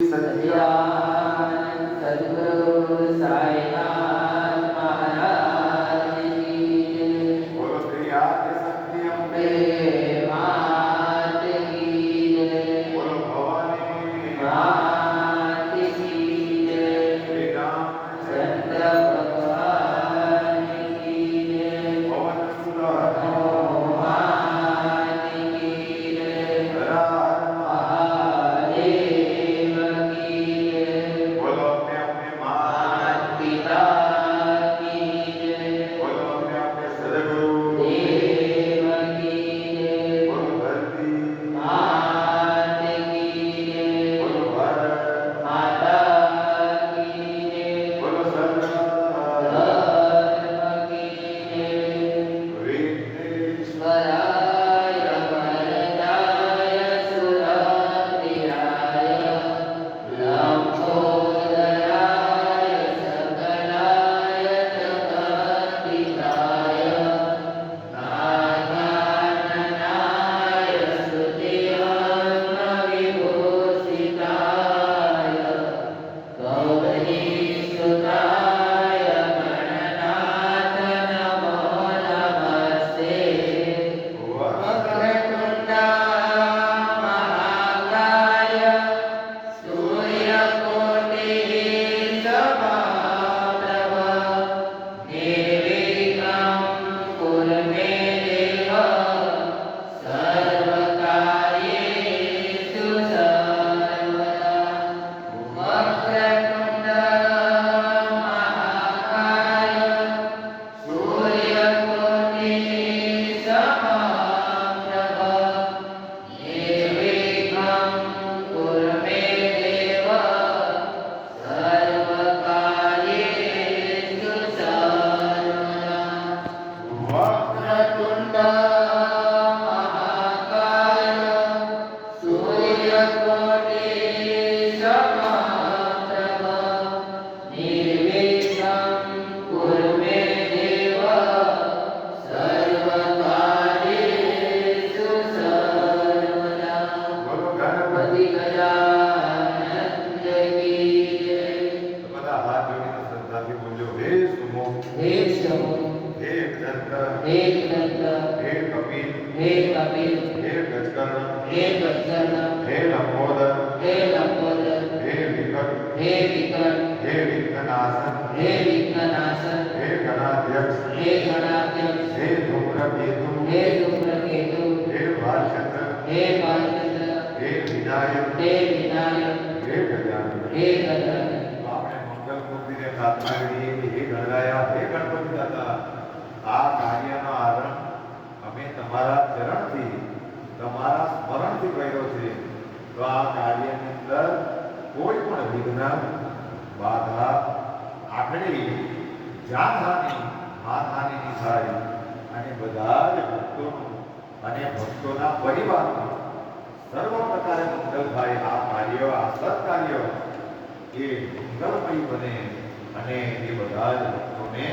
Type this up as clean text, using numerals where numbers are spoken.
સચ્ચિદાનંદ સદગુરુ સાઈનાથ મહારાજ કી બોલો શ્રી આદ્ય સત્યમ માત કી બોલો ભવાની માત કી શ્રી રામચંદ્ર ભગવાન કી પવન સુત હનુમાન કી સર્વ પ્રકારે મંગલ થાય. આ કાર્ય આ સત્કાર્ય એ મંગલમય બને અને એ બધા જ ભક્તોને